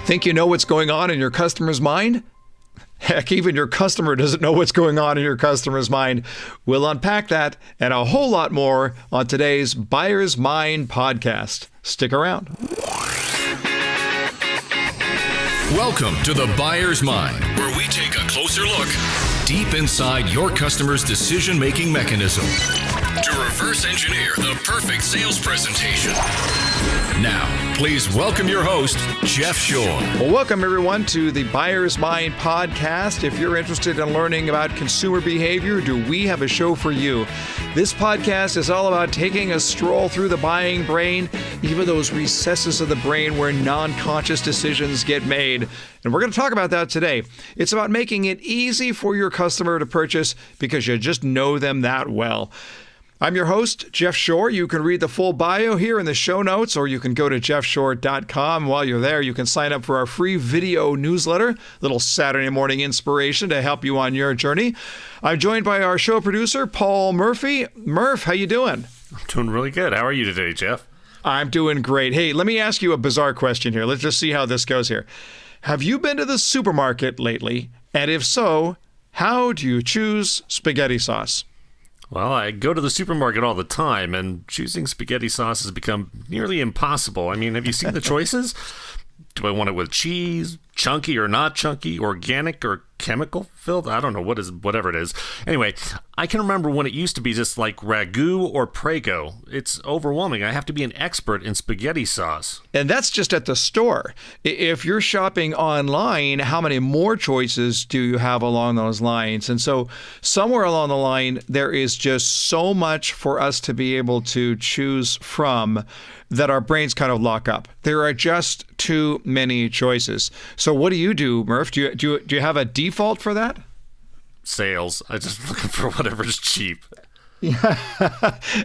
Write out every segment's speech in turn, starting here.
Think you know what's going on in your customer's mind? Heck, even your customer doesn't know what's going on in your customer's mind. We'll unpack that and a whole lot more on today's Buyer's Mind podcast. Stick around. Welcome to the Buyer's Mind, where we take a closer look deep inside your customer's decision-making mechanism to reverse engineer the perfect sales presentation. Now, please welcome your host, Jeff Shore. Well, welcome everyone to the Buyer's Mind podcast. If you're interested in learning about consumer behavior, do we have a show for you? This podcast is all about taking a stroll through the buying brain, even those recesses of the brain where non-conscious decisions get made. And we're going to talk about that today. It's about making it easy for your customer to purchase because you just know them that well. I'm your host, Jeff Shore. You can read the full bio here in the show notes, or you can go to jeffshore.com. While you're there, you can sign up for our free video newsletter, little Saturday morning inspiration to help you on your journey. I'm joined by our show producer, Paul Murphy. Murph, how you doing? I'm doing really good. How are you today, Jeff? I'm doing great. Hey, let me ask you a bizarre question here. Let's just see how this goes here. Have you been to the supermarket lately? And if so, how do you choose spaghetti sauce? Well, I go to the supermarket all the time, and choosing spaghetti sauce has become nearly impossible. I mean, have you seen the choices? Do I want it with cheese, chunky or not chunky, organic or chemical filled? I don't know, whatever it is. Anyway, I can remember when it used to be just like ragu or Prego. It's overwhelming. I have to be an expert in spaghetti sauce. And that's just at the store. If you're shopping online, how many more choices do you have along those lines? And so somewhere along the line, there is just so much for us to be able to choose from that our brains kind of lock up. There are just too many choices. So what do you do, Murph? Do you have a default for that? Sales. I'm just looking for whatever's cheap. Yeah,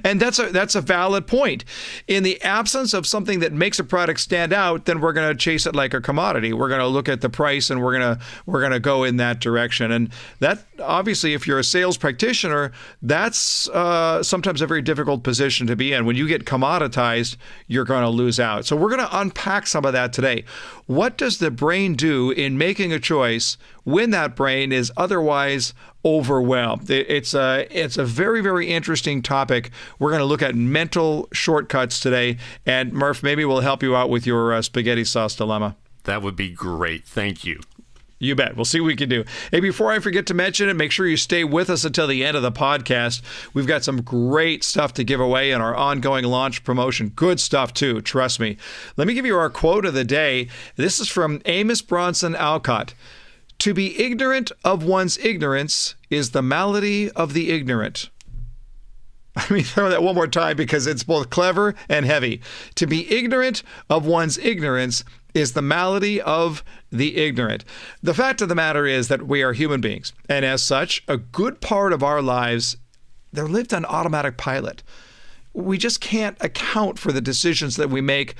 and that's a valid point. In the absence of something that makes a product stand out, then we're going to chase it like a commodity. We're going to look at the price and we're going to go in that direction. And that obviously, if you're a sales practitioner, that's sometimes a very difficult position to be in. When you get commoditized, you're going to lose out. So we're going to unpack some of that today. What does the brain do in making a choice when that brain is otherwise overwhelmed? It's a very, very interesting topic. We're going to look at mental shortcuts today. And Murph, maybe we'll help you out with your spaghetti sauce dilemma. That would be great. Thank you. You bet. We'll see what we can do. Hey, before I forget to mention it, make sure you stay with us until the end of the podcast. We've got some great stuff to give away in our ongoing launch promotion. Good stuff, too. Trust me. Let me give you our quote of the day. This is from Amos Bronson Alcott. To be ignorant of one's ignorance is the malady of the ignorant. Let me throw that one more time because it's both clever and heavy. To be ignorant of one's ignorance is the malady of the ignorant. The fact of the matter is that we are human beings, and as such, a good part of our lives, they're lived on automatic pilot. We just can't account for the decisions that we make,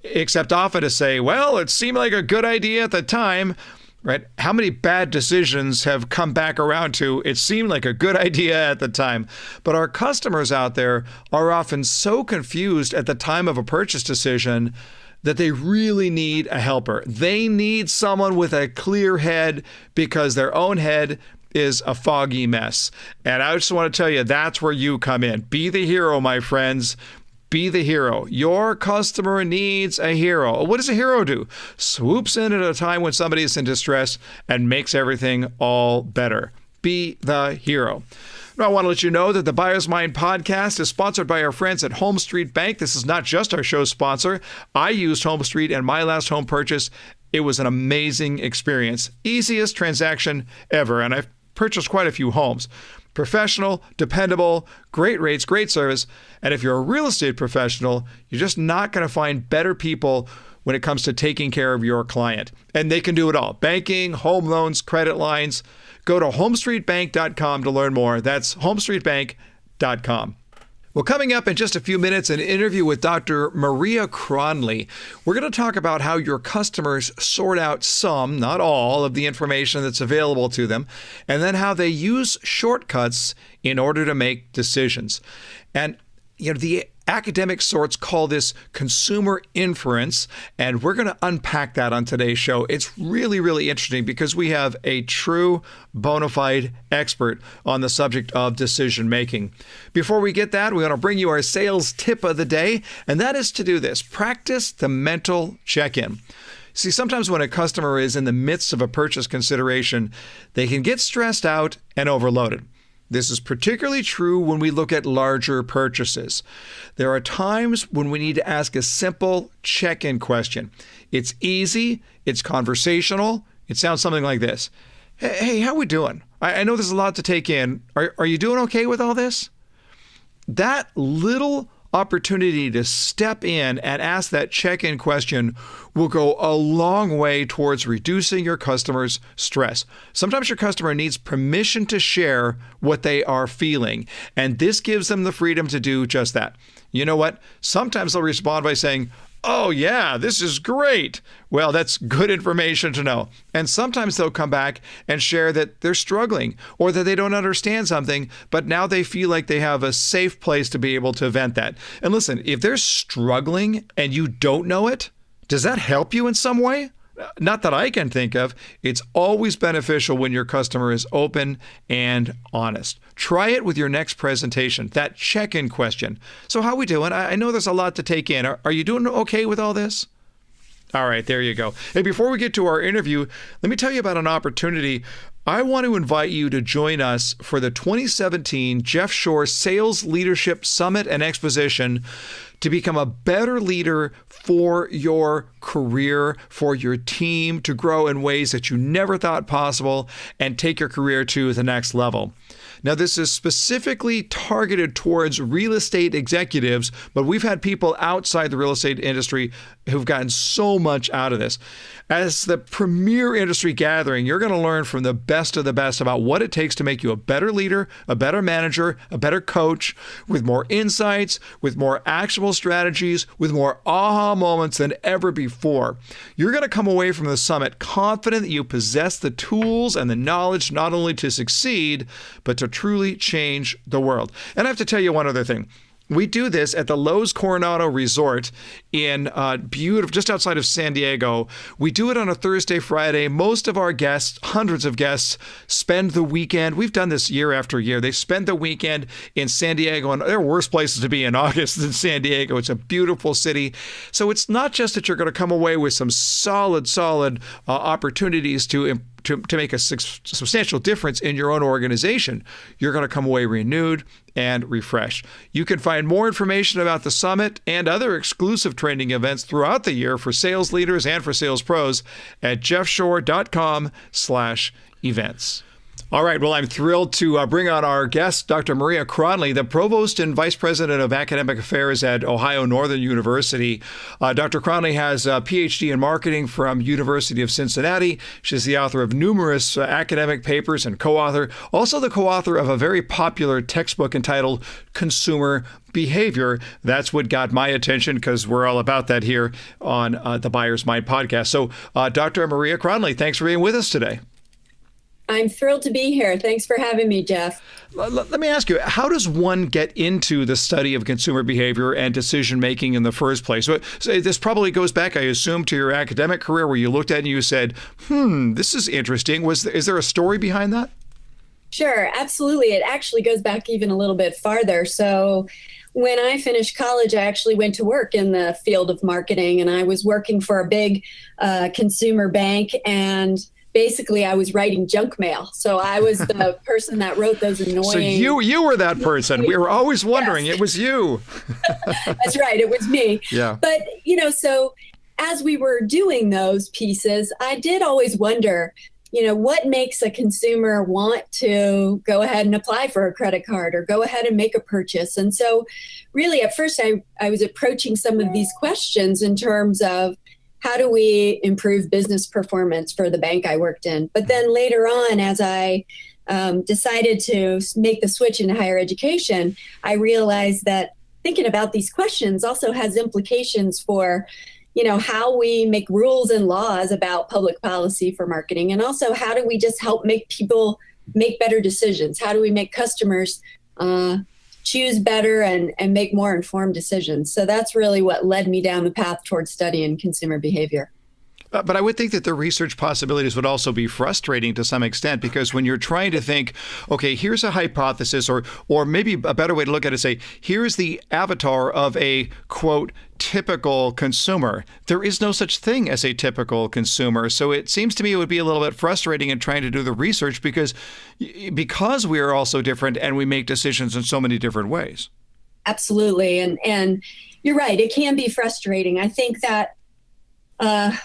except often to say, well, it seemed like a good idea at the time. Right? How many bad decisions have come back around to it seemed like a good idea at the time? But our customers out there are often so confused at the time of a purchase decision that they really need a helper. They need someone with a clear head because their own head is a foggy mess. And I just want to tell you, that's where you come in. Be the hero, my friends. Be the hero. Your customer needs a hero. What does a hero do? Swoops in at a time when somebody is in distress and makes everything all better. Be the hero. Now, I want to let you know that the Buyer's Mind podcast is sponsored by our friends at Home Street Bank. This is not just our show sponsor. I used Home Street in my last home purchase. It was an amazing experience. Easiest transaction ever. And I've purchased quite a few homes. Professional, dependable, great rates, great service. And if you're a real estate professional, you're just not going to find better people when it comes to taking care of your client. And they can do it all. Banking, home loans, credit lines. Go to homestreetbank.com to learn more. That's homestreetbank.com. Well, coming up in just a few minutes, an interview with Dr. Maria Cronley. We're going to talk about how your customers sort out some, not all, of the information that's available to them, and then how they use shortcuts in order to make decisions. And, the Academic sorts call this consumer inference, and we're going to unpack that on today's show. It's really, really interesting because we have a true bona fide expert on the subject of decision making. Before we get that, we want to bring you our sales tip of the day, and that is to do this. Practice the mental check-in. See, sometimes when a customer is in the midst of a purchase consideration, they can get stressed out and overloaded. This is particularly true when we look at larger purchases. There are times when we need to ask a simple check-in question. It's easy, it's conversational, it sounds something like this. Hey, how we doing? I know there's a lot to take in. Are you doing okay with all this? That little opportunity to step in and ask that check-in question will go a long way towards reducing your customer's stress. Sometimes your customer needs permission to share what they are feeling, and this gives them the freedom to do just that. You know what? Sometimes they'll respond by saying, "Oh yeah, this is great." Well, that's good information to know. And sometimes they'll come back and share that they're struggling or that they don't understand something, but now they feel like they have a safe place to be able to vent that. And listen, if they're struggling and you don't know it, does that help you in some way? Not that I can think of. It's always beneficial when your customer is open and honest. Try it with your next presentation, that check-in question. So how we doing? I know there's a lot to take in. Are you doing okay with all this? All right, there you go. Hey, before we get to our interview, let me tell you about an opportunity. I want to invite you to join us for the 2017 Jeff Shore Sales Leadership Summit and Exposition to become a better leader for your career, for your team, to grow in ways that you never thought possible and take your career to the next level. Now, this is specifically targeted towards real estate executives, but we've had people outside the real estate industry who've gotten so much out of this. As the premier industry gathering, you're going to learn from the best of the best about what it takes to make you a better leader, a better manager, a better coach, with more insights, with more actionable strategies, with more aha moments than ever before. You're going to come away from the summit confident that you possess the tools and the knowledge not only to succeed, but to truly change the world. And I have to tell you one other thing. We do this at the Lowe's Coronado Resort in beautiful, just outside of San Diego. We do it on a Thursday, Friday. Most of our guests, hundreds of guests, spend the weekend. We've done this year after year. They spend the weekend in San Diego, and there are worse places to be in August than San Diego. It's a beautiful city. So it's not just that you're going to come away with some solid opportunities to make a substantial difference in your own organization. You're going to come away renewed and refreshed. You can find more information about the summit and other exclusive training events throughout the year for sales leaders and for sales pros at jeffshore.com/events. All right. Well, I'm thrilled to bring on our guest, Dr. Maria Cronley, the Provost and Vice President of Academic Affairs at Ohio Northern University. Dr. Cronley has a PhD in marketing from University of Cincinnati. She's the author of numerous academic papers and also the co-author of a very popular textbook entitled Consumer Behavior. That's what got my attention because we're all about that here on the Buyer's Mind podcast. So, Dr. Maria Cronley, thanks for being with us today. I'm thrilled to be here. Thanks for having me, Jeff. Let me ask you, how does one get into the study of consumer behavior and decision-making in the first place? So this probably goes back, I assume, to your academic career where you looked at it and you said, this is interesting. Is there a story behind that? Sure, absolutely. It actually goes back even a little bit farther. So when I finished college, I actually went to work in the field of marketing, and I was working for a big consumer bank, and basically, I was writing junk mail. So I was the person that wrote those annoying... So you were that person. We were always wondering. Yes. It was you. That's right. It was me. Yeah. But, so as we were doing those pieces, I did always wonder, what makes a consumer want to go ahead and apply for a credit card or go ahead and make a purchase? And so really, at first, I was approaching some of these questions in terms of, how do we improve business performance for the bank I worked in? But then later on, as I decided to make the switch into higher education, I realized that thinking about these questions also has implications for, how we make rules and laws about public policy for marketing. And also, how do we just help make people make better decisions? How do we make customers choose better and make more informed decisions. So that's really what led me down the path towards studying consumer behavior. But I would think that the research possibilities would also be frustrating to some extent, because when you're trying to think, okay, here's a hypothesis, or maybe a better way to look at it is say, here's the avatar of a, quote, typical consumer. There is no such thing as a typical consumer. So it seems to me it would be a little bit frustrating in trying to do the research because we are all so different and we make decisions in so many different ways. Absolutely. And you're right. It can be frustrating. I think that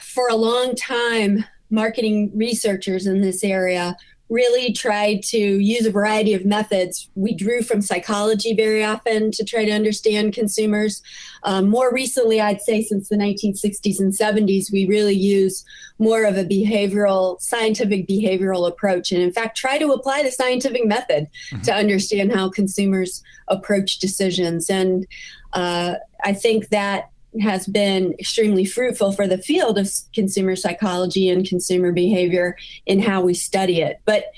for a long time, marketing researchers in this area really tried to use a variety of methods. We drew from psychology very often to try to understand consumers. More recently, I'd say since the 1960s and 70s, we really use more of a scientific behavioral approach. And in fact, try to apply the scientific method to understand how consumers approach decisions. And I think that has been extremely fruitful for the field of consumer psychology and consumer behavior in how we study it. But,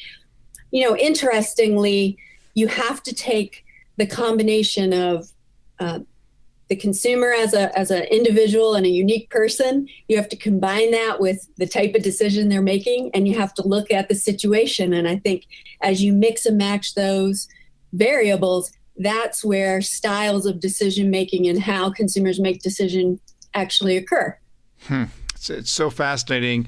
interestingly, you have to take the combination of the consumer as an individual and a unique person. You have to combine that with the type of decision they're making, and you have to look at the situation. And I think as you mix and match those variables, that's where styles of decision-making and how consumers make decisions actually occur. It's so fascinating.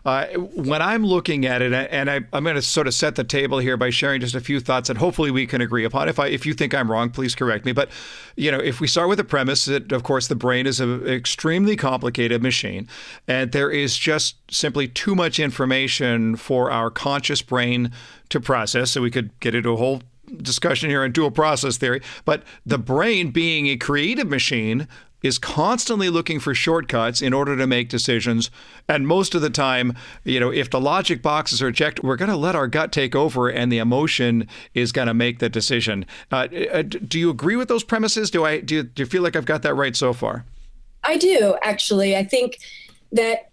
When I'm looking at it, and I'm going to sort of set the table here by sharing just a few thoughts that hopefully we can agree upon. If you think I'm wrong, please correct me. But, if we start with the premise that, of course, the brain is an extremely complicated machine, and there is just simply too much information for our conscious brain to process, so we could get into a whole discussion here on dual process theory, but the brain, being a creative machine, is constantly looking for shortcuts in order to make decisions. And most of the time, if the logic boxes are checked, we're going to let our gut take over and the emotion is going to make the decision. Do you agree with those premises? Do you feel like I've got that right so far? I do, actually. I think that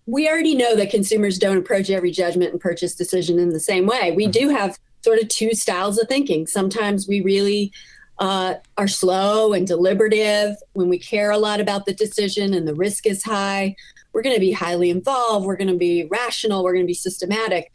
we already know that consumers don't approach every judgment and purchase decision in the same way. We do have sort of two styles of thinking. Sometimes we really are slow and deliberative. When we care a lot about the decision and the risk is high, we're going to be highly involved. We're going to be rational. We're going to be systematic.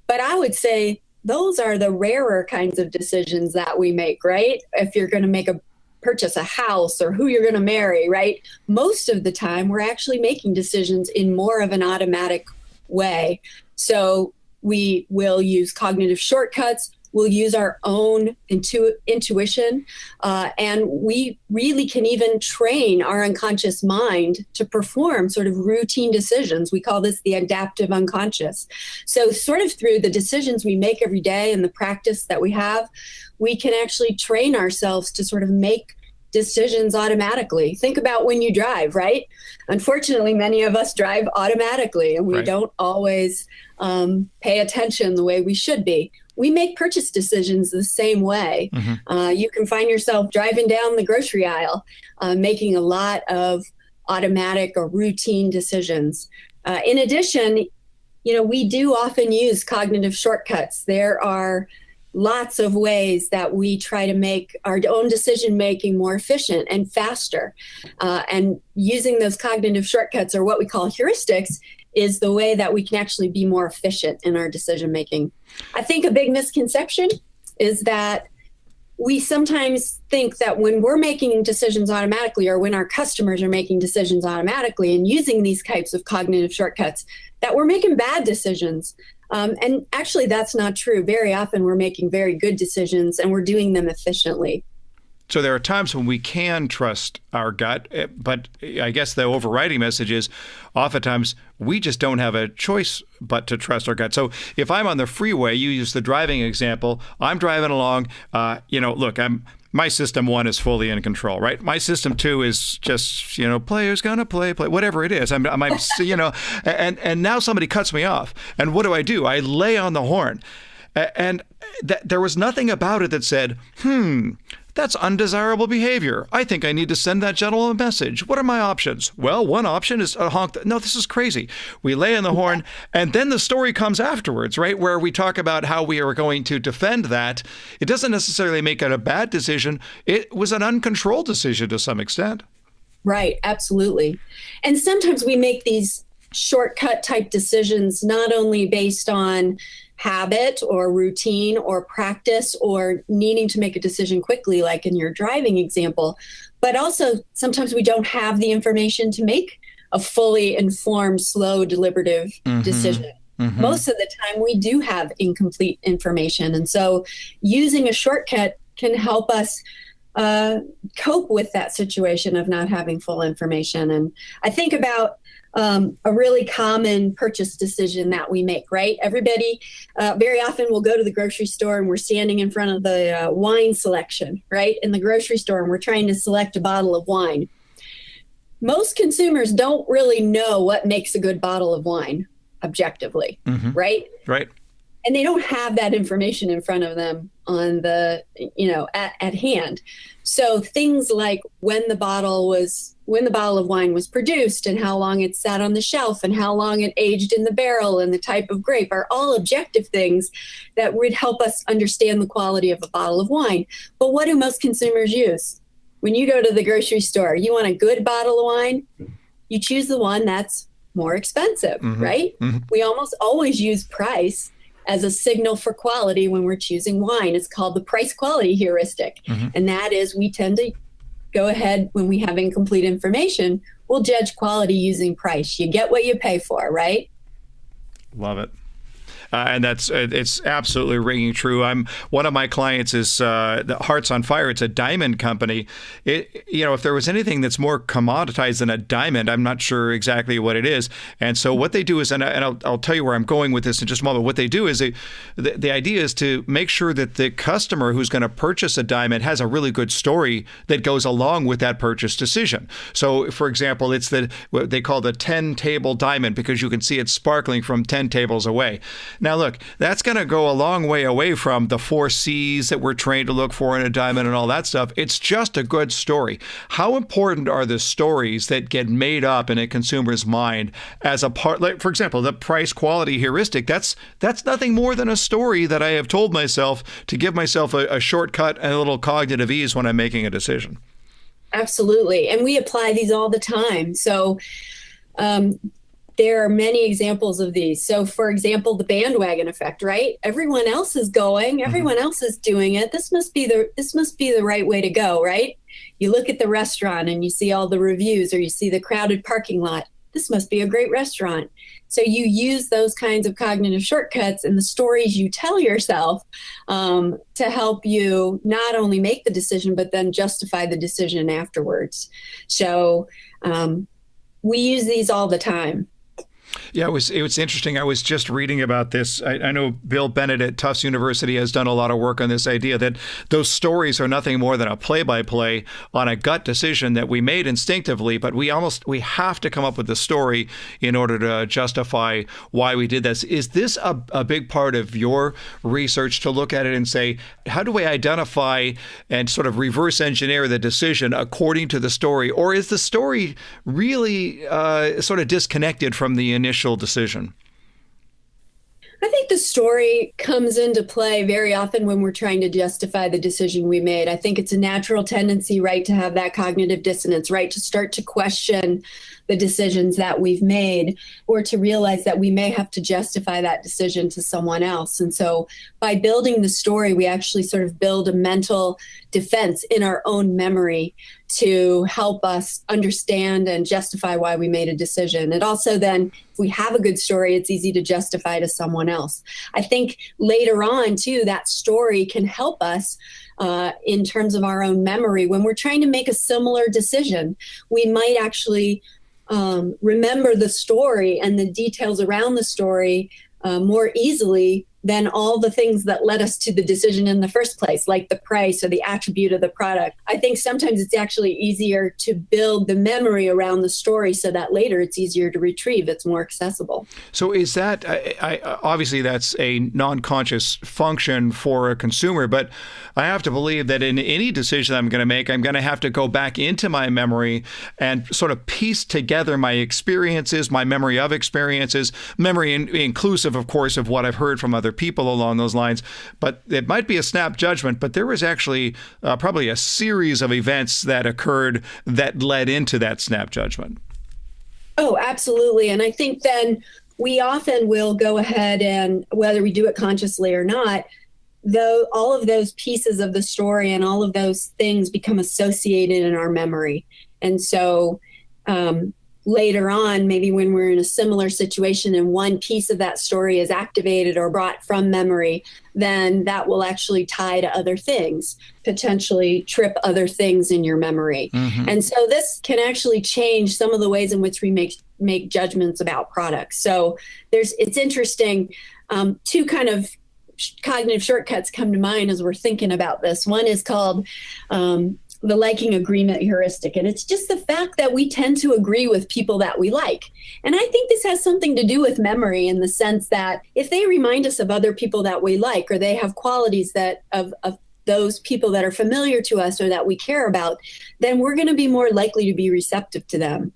But I would say those are the rarer kinds of decisions that we make, right? If you're going to purchase a house or who you're going to marry, right? Most of the time, we're actually making decisions in more of an automatic way. So we will use cognitive shortcuts. We'll use our own intuition. And we really can even train our unconscious mind to perform sort of routine decisions. We call this the adaptive unconscious. So sort of through the decisions we make every day and the practice that we have, we can actually train ourselves to sort of make decisions automatically. Think about when you drive, right? Unfortunately, many of us drive automatically and we don't always pay attention the way we should be. We make purchase decisions the same way. You can find yourself driving down the grocery aisle, making a lot of automatic or routine decisions. In addition, we do often use cognitive shortcuts. There are lots of ways that we try to make our own decision-making more efficient and faster. And using those cognitive shortcuts, or what we call heuristics, is the way that we can actually be more efficient in our decision-making. I think a big misconception is that we sometimes think that when we're making decisions automatically, or when our customers are making decisions automatically and using these types of cognitive shortcuts, that we're making bad decisions. And actually, that's not true. Very often, we're making very good decisions and we're doing them efficiently. So there are times when we can trust our gut, but I guess the overriding message is oftentimes we just don't have a choice but to trust our gut. So if I'm on the freeway, you use the driving example, I'm driving along, look, my system 1 is fully in control, right? My system 2 is just, player's gonna play, whatever it is. I'm and now somebody cuts me off. And what do? I lay on the horn. And there was nothing about it that said, That's undesirable behavior. I think I need to send that gentleman a message. What are my options? Well, one option is a honk. No, this is crazy. We lay on the horn, and then the story comes afterwards, right, where we talk about how we are going to defend that. It doesn't necessarily make it a bad decision. It was an uncontrolled decision to some extent. Right, absolutely. And sometimes we make these shortcut type decisions not only based on habit or routine or practice or needing to make a decision quickly, like in your driving example, but also sometimes we don't have the information to make a fully informed, slow, deliberative decision. Most of the time we do have incomplete information. And so using a shortcut can help us cope with that situation of not having full information. And I think about a really common purchase decision that we make, right? Everybody very often will go to the grocery store and we're standing in front of the wine selection, right? In the grocery store, and we're trying to select a bottle of wine. Most consumers don't really know what makes a good bottle of wine objectively, right? Right. And they don't have that information in front of them on the, at hand. So things like when the bottle of wine was produced and how long it sat on the shelf and how long it aged in the barrel and the type of grape are all objective things that would help us understand the quality of a bottle of wine. But what do most consumers use? When you go to the grocery store, you want a good bottle of wine, you choose the one that's more expensive, right? We almost always use price as a signal for quality when we're choosing wine. It's called the price quality heuristic. And that is, we tend to go ahead when we have incomplete information, we'll judge quality using price. You get what you pay for, right? Love it. And it's absolutely ringing true. One of my clients is the Hearts on Fire. It's a diamond company. If there was anything that's more commoditized than a diamond, I'm not sure exactly what it is. And so what they do is, and I'll tell you where I'm going with this in just a moment. What they do is the idea is to make sure that the customer who's going to purchase a diamond has a really good story that goes along with that purchase decision. So, for example, it's what they call the 10-table diamond because you can see it sparkling from 10 tables away. Now, look, that's going to go a long way away from the 4 C's that we're trained to look for in a diamond and all that stuff. It's just a good story. How important are the stories that get made up in a consumer's mind as a part? Like, for example, the price quality heuristic, that's nothing more than a story that I have told myself to give myself a shortcut and a little cognitive ease when I'm making a decision. Absolutely. And we apply these all the time. So, there are many examples of these. So, for example, the bandwagon effect, right? Everyone else is going, everyone else is doing it. This must be the right way to go, right? You look at the restaurant and you see all the reviews, or you see the crowded parking lot. This must be a great restaurant. So you use those kinds of cognitive shortcuts and the stories you tell yourself to help you not only make the decision, but then justify the decision afterwards. So we use these all the time. Yeah, it was interesting. I was just reading about this. I know Bill Bennett at Tufts University has done a lot of work on this idea that those stories are nothing more than a play-by-play on a gut decision that we made instinctively, but we have to come up with the story in order to justify why we did this. Is this a big part of your research to look at it and say, how do we identify and sort of reverse engineer the decision according to the story? Or is the story really sort of disconnected from the initial decision? I think the story comes into play very often when we're trying to justify the decision we made. I think it's a natural tendency, right, to have that cognitive dissonance, right, to start to question the decisions that we've made, or to realize that we may have to justify that decision to someone else. And so by building the story, we actually sort of build a mental defense in our own memory to help us understand and justify why we made a decision. And also then, if we have a good story, it's easy to justify to someone else. I think later on, too, that story can help us in terms of our own memory. When we're trying to make a similar decision, we might actually remember the story and the details around the story more easily than all the things that led us to the decision in the first place, like the price or the attribute of the product. I think sometimes it's actually easier to build the memory around the story so that later it's easier to retrieve. It's more accessible. So is that, obviously that's a non-conscious function for a consumer, but I have to believe that in any decision I'm going to make, I'm going to have to go back into my memory and sort of piece together my experiences, my memory of experiences, memory inclusive, of course, of what I've heard from other people along those lines. But it might be a snap judgment, but there was actually probably a series of events that occurred that led into that snap judgment. Oh, absolutely. And I think then we often will go ahead and, whether we do it consciously or not, though all of those pieces of the story and all of those things become associated in our memory. And so later on, maybe when we're in a similar situation and one piece of that story is activated or brought from memory, then that will actually tie to other things, potentially trip other things in your memory. Mm-hmm. And so this can actually change some of the ways in which we make judgments about products. So it's interesting. Two kind of cognitive shortcuts come to mind as we're thinking about this. One is called the liking agreement heuristic. And it's just the fact that we tend to agree with people that we like. And I think this has something to do with memory in the sense that if they remind us of other people that we like, or they have qualities that of those people that are familiar to us or that we care about, then we're going to be more likely to be receptive to them.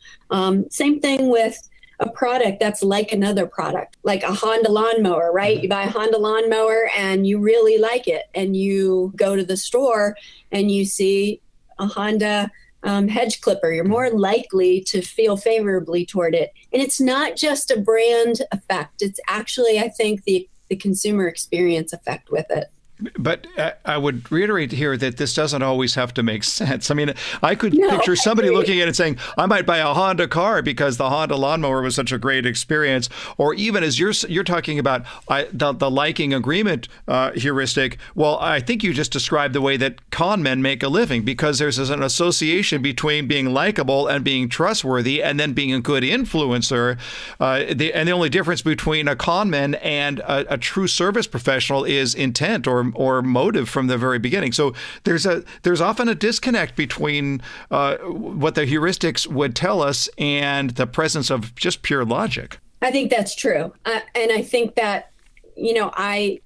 Same thing with a product that's like another product, like a Honda lawnmower, right? Mm-hmm. You buy a Honda lawnmower and you really like it. And you go to the store and you see a Honda hedge clipper. You're more likely to feel favorably toward it. And it's not just a brand effect. It's actually, I think, the consumer experience effect with it. But I would reiterate here that this doesn't always have to make sense. I mean, I could picture somebody looking at it saying, I might buy a Honda car because the Honda lawnmower was such a great experience. Or even as you're talking about the liking agreement heuristic, well, I think you just described the way that con men make a living, because there's an association between being likable and being trustworthy and then being a good influencer. And the only difference between a con man and a true service professional is intent or motive from the very beginning. So there's often a disconnect between what the heuristics would tell us and the presence of just pure logic. I think that's true. And I think that, I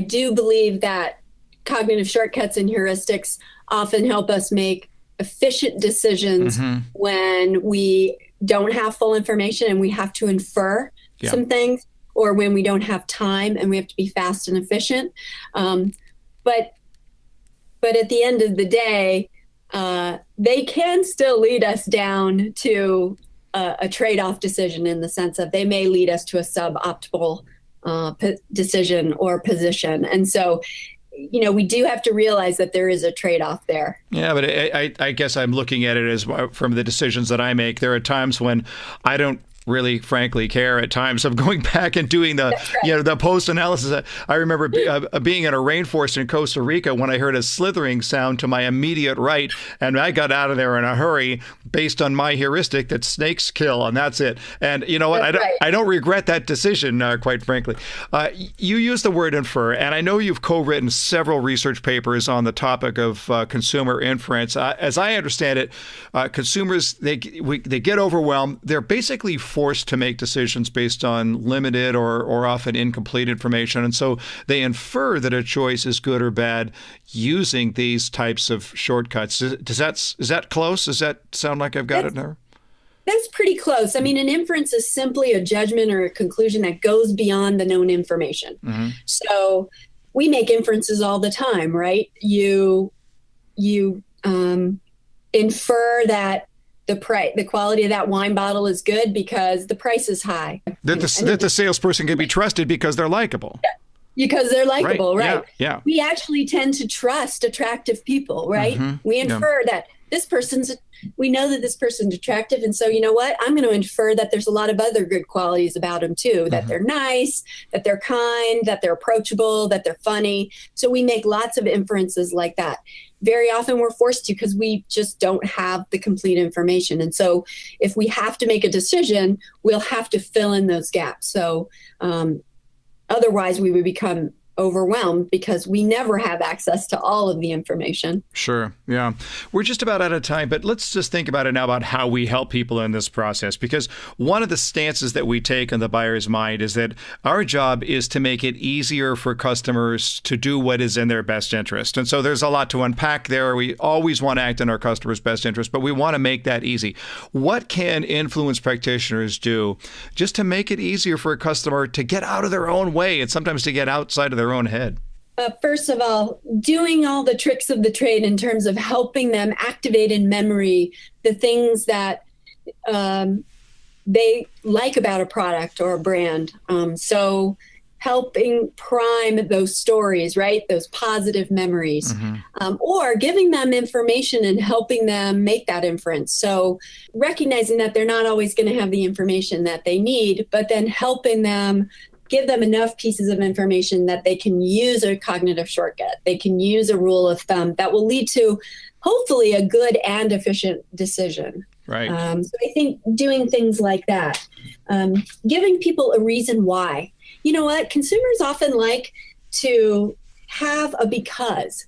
do believe that cognitive shortcuts and heuristics often help us make efficient decisions when we don't have full information and we have to infer some things, or when we don't have time and we have to be fast and efficient. But at the end of the day, they can still lead us down to a trade-off decision, in the sense of they may lead us to a suboptimal decision or position. And so, we do have to realize that there is a trade-off there. Yeah, but I guess I'm looking at it as from the decisions that I make. There are times when I don't really, frankly, care at times of going back and doing the post analysis. I remember being in a rainforest in Costa Rica when I heard a slithering sound to my immediate right, and I got out of there in a hurry based on my heuristic that snakes kill, and that's it. And you know what? I don't regret that decision, quite frankly. You use the word infer, and I know you've co-written several research papers on the topic of consumer inference. As I understand it, consumers, they get overwhelmed. They're basically forced to make decisions based on limited or often incomplete information. And so they infer that a choice is good or bad using these types of shortcuts. Is that close? Does that sound like I've got it there? That's pretty close. I mean, an inference is simply a judgment or a conclusion that goes beyond the known information. Mm-hmm. So we make inferences all the time, right? You infer that the quality of that wine bottle is good because the price is high. That the salesperson can be trusted because they're likable. Because they're likable, right? Yeah. We actually tend to trust attractive people, right? Mm-hmm. We infer that we know that this person's attractive. And so, you know what? I'm going to infer that there's a lot of other good qualities about them too, that they're nice, that they're kind, that they're approachable, that they're funny. So we make lots of inferences like that. Very often we're forced to because we just don't have the complete information. And so if we have to make a decision, we'll have to fill in those gaps. So Otherwise, we would become overwhelmed because we never have access to all of the information. Sure. Yeah. We're just about out of time, but let's just think about it now about how we help people in this process, because one of the stances that we take on the buyer's mind is that our job is to make it easier for customers to do what is in their best interest. And so there's a lot to unpack there. We always want to act in our customers' best interest, but we want to make that easy. What can influence practitioners do just to make it easier for a customer to get out of their own way and sometimes to get outside of their own head? First of all, doing all the tricks of the trade in terms of helping them activate in memory the things that they like about a product or a brand. So helping prime those stories, right? Those positive memories, or giving them information and helping them make that inference. So recognizing that they're not always going to have the information that they need, but then helping them give them enough pieces of information that they can use a cognitive shortcut. They can use a rule of thumb that will lead to hopefully a good and efficient decision. Right. So I think doing things like that, giving people a reason why. You know what? Consumers often like to have a because.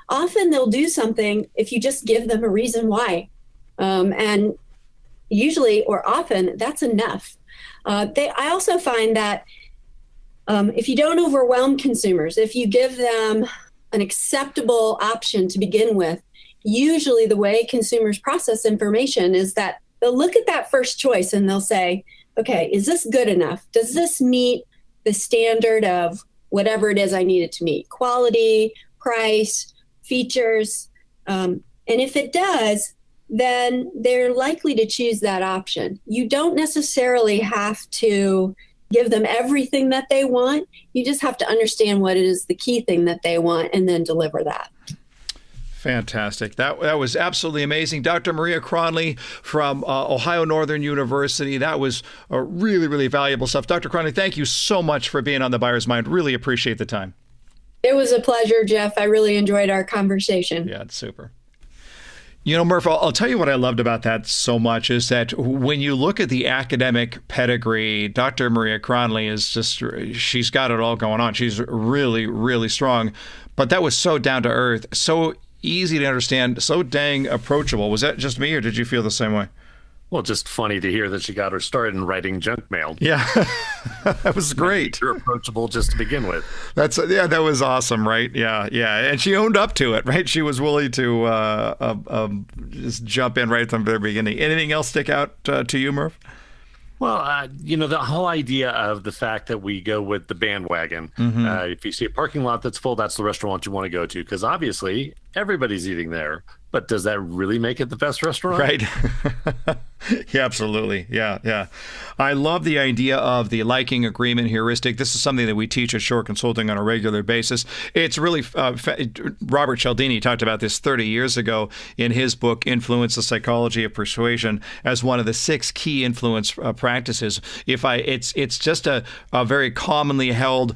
Often they'll do something if you just give them a reason why. And usually or often that's enough. I also find that if you don't overwhelm consumers, if you give them an acceptable option to begin with, usually the way consumers process information is that they'll look at that first choice and they'll say, okay, is this good enough? Does this meet the standard of whatever it is I need it to meet? Quality, price, features. And if it does, then they're likely to choose that option. You don't necessarily have to give them everything that they want. You just have to understand what it is, the key thing that they want, and then deliver that. Fantastic. That was absolutely amazing. Dr. Maria Cronley from Ohio Northern University. That was really, really valuable stuff. Dr. Cronley, thank you so much for being on The Buyer's Mind. Really appreciate the time. It was a pleasure, Jeff. I really enjoyed our conversation. Yeah, it's super. You know, Murph, I'll tell you what I loved about that so much is that when you look at the academic pedigree, Dr. Maria Cronley is just, she's got it all going on. She's really, really strong. But that was so down to earth, so easy to understand, so dang approachable. Was that just me, or did you feel the same way? Well, just funny to hear that she got her start in writing junk mail. Yeah, that was great. You're approachable just to begin with. That was awesome, right? Yeah, and she owned up to it, right? She was willing to just jump in right from the very beginning. Anything else stick out to you, Murph? Well, the whole idea of the fact that we go with the bandwagon. If you see a parking lot that's full, that's the restaurant you want to go to, because obviously everybody's eating there. But does that really make it the best restaurant? Right. Yeah, absolutely. Yeah. I love the idea of the liking agreement heuristic. This is something that we teach at Shore Consulting on a regular basis. It's really, Robert Cialdini talked about this 30 years ago in his book, Influence, the Psychology of Persuasion, as one of the 6 key influence practices. It's just a very commonly held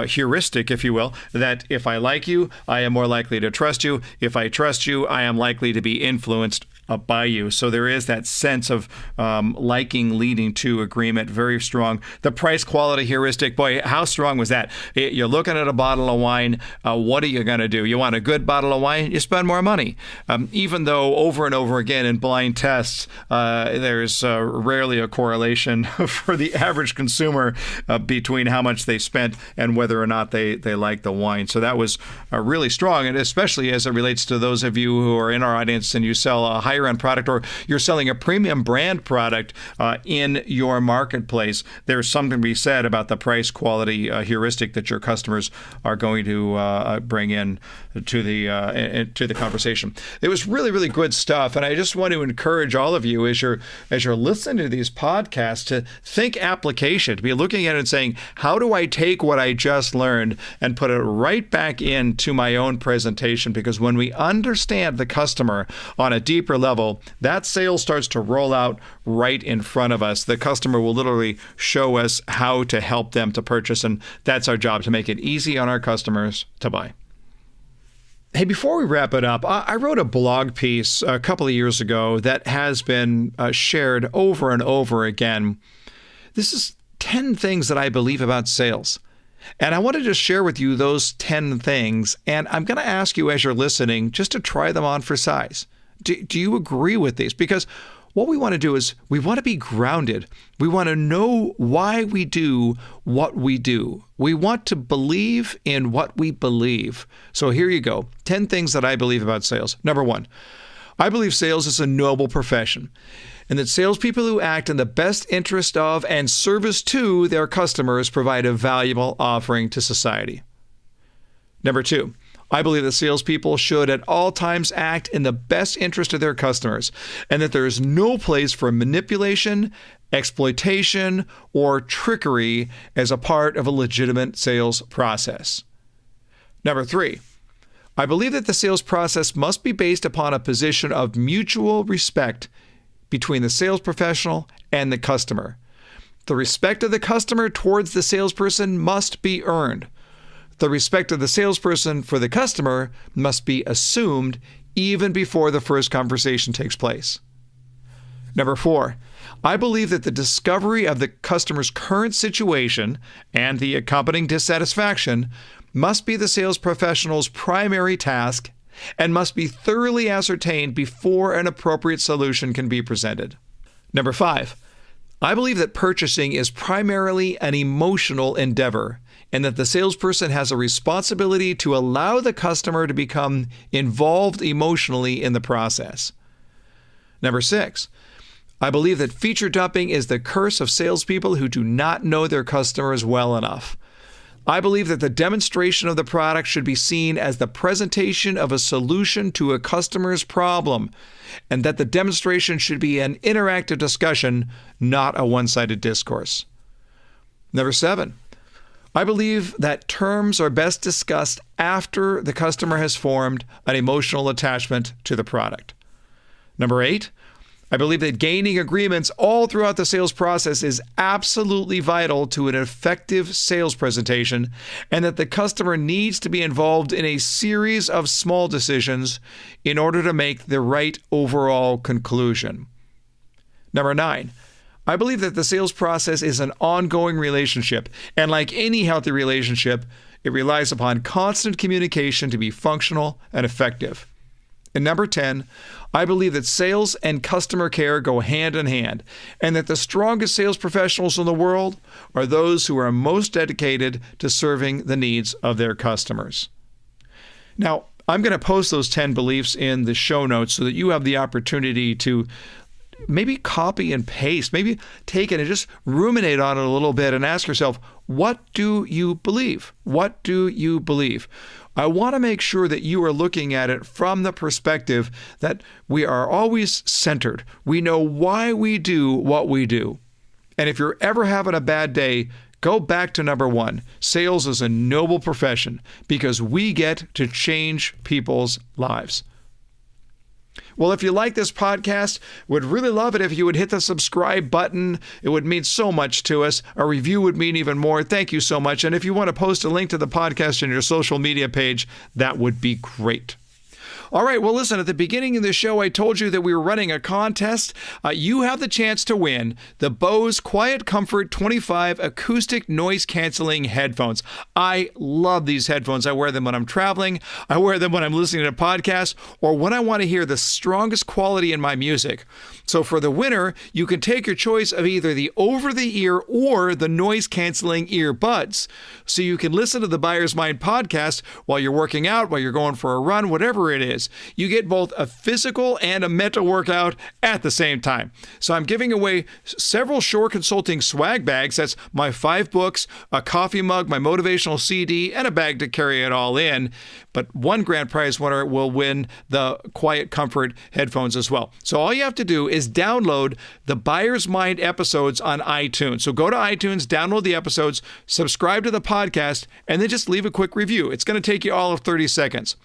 heuristic, if you will, that if I like you, I am more likely to trust you. If I trust you, I am likely to be influenced by you. So there is that sense of liking leading to agreement, very strong. The price quality heuristic, boy, how strong was that? You're looking at a bottle of wine. What are you going to do? You want a good bottle of wine? You spend more money. Even though over and over again in blind tests, there's rarely a correlation for the average consumer between how much they spent and whether or not they like the wine. So that was really strong, and especially as it relates to those of you who are in our audience and you sell a higher end product, or you're selling a premium brand product in your marketplace. There's something to be said about the price quality heuristic that your customers are going to bring in to the conversation. It was really, really good stuff, and I just want to encourage all of you as you're listening to these podcasts to think application, to be looking at it and saying, how do I take what I just learned and put it right back into my own presentation? Because when we understand the customer on a deeper level, that sale starts to roll out right in front of us. The customer will literally show us how to help them to purchase, and that's our job, to make it easy on our customers to buy. Hey, before we wrap it up, I wrote a blog piece a couple of years ago that has been shared over and over again. This is 10 things that I believe about sales. And I want to just share with you those 10 things. And I'm going to ask you as you're listening just to try them on for size. Do you agree with these? Because what we want to do is we want to be grounded. We want to know why we do what we do. We want to believe in what we believe. So here you go. 10 things that I believe about sales. Number 1, I believe sales is a noble profession, and that salespeople who act in the best interest of and service to their customers provide a valuable offering to society. Number 2, I believe that salespeople should at all times act in the best interest of their customers, and that there is no place for manipulation, exploitation, or trickery as a part of a legitimate sales process. Number 3, I believe that the sales process must be based upon a position of mutual respect between the sales professional and the customer. The respect of the customer towards the salesperson must be earned. The respect of the salesperson for the customer must be assumed even before the first conversation takes place. Number 4, I believe that the discovery of the customer's current situation and the accompanying dissatisfaction must be the sales professional's primary task and must be thoroughly ascertained before an appropriate solution can be presented. Number 5, I believe that purchasing is primarily an emotional endeavor, and that the salesperson has a responsibility to allow the customer to become involved emotionally in the process. Number 6, I believe that feature dumping is the curse of salespeople who do not know their customers well enough. I believe that the demonstration of the product should be seen as the presentation of a solution to a customer's problem, and that the demonstration should be an interactive discussion, not a one-sided discourse. Number 7, I believe that terms are best discussed after the customer has formed an emotional attachment to the product. Number 8, I believe that gaining agreements all throughout the sales process is absolutely vital to an effective sales presentation, and that the customer needs to be involved in a series of small decisions in order to make the right overall conclusion. Number 9, I believe that the sales process is an ongoing relationship, and like any healthy relationship, it relies upon constant communication to be functional and effective. And number 10, I believe that sales and customer care go hand in hand, and that the strongest sales professionals in the world are those who are most dedicated to serving the needs of their customers. Now, I'm going to post those 10 beliefs in the show notes so that you have the opportunity to maybe copy and paste, maybe take it and just ruminate on it a little bit and ask yourself, what do you believe? What do you believe? I want to make sure that you are looking at it from the perspective that we are always centered. We know why we do what we do. And if you're ever having a bad day, go back to number 1. Sales is a noble profession because we get to change people's lives. Well, if you like this podcast, would really love it if you would hit the subscribe button. It would mean so much to us. A review would mean even more. Thank you so much. And if you want to post a link to the podcast on your social media page, that would be great. All right, well, listen, at the beginning of the show, I told you that we were running a contest. You have the chance to win the Bose Quiet Comfort 25 acoustic noise-canceling headphones. I love these headphones. I wear them when I'm traveling. I wear them when I'm listening to podcasts or when I want to hear the strongest quality in my music. So for the winner, you can take your choice of either the over-the-ear or the noise-canceling earbuds. So you can listen to the Buyer's Mind podcast while you're working out, while you're going for a run, whatever it is. You get both a physical and a mental workout at the same time. So I'm giving away several Shore Consulting swag bags. That's my 5 books, a coffee mug, my motivational CD, and a bag to carry it all in. But one grand prize winner will win the Quiet Comfort headphones as well. So all you have to do is download the Buyer's Mind episodes on iTunes. So go to iTunes, download the episodes, subscribe to the podcast, and then just leave a quick review. It's going to take you all of 30 seconds.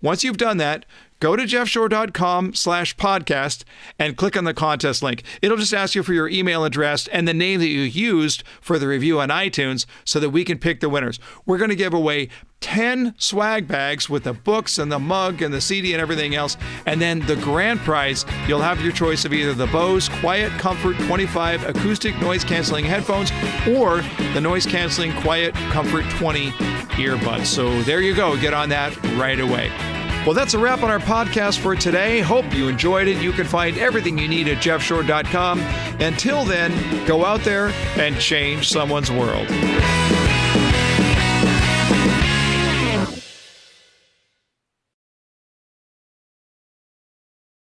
Once you've done that, that, go to jeffshore.com/podcast and click on the contest link. It'll just ask you for your email address and the name that you used for the review on iTunes so that we can pick the winners. We're going to give away 10 swag bags with the books and the mug and the CD and everything else. And then the grand prize, you'll have your choice of either the Bose Quiet Comfort 25 acoustic noise canceling headphones or the noise canceling Quiet Comfort 20 earbuds. So there you go. Get on that right away. Well, that's a wrap on our podcast for today. Hope you enjoyed it. You can find everything you need at jeffshore.com. Until then, go out there and change someone's world.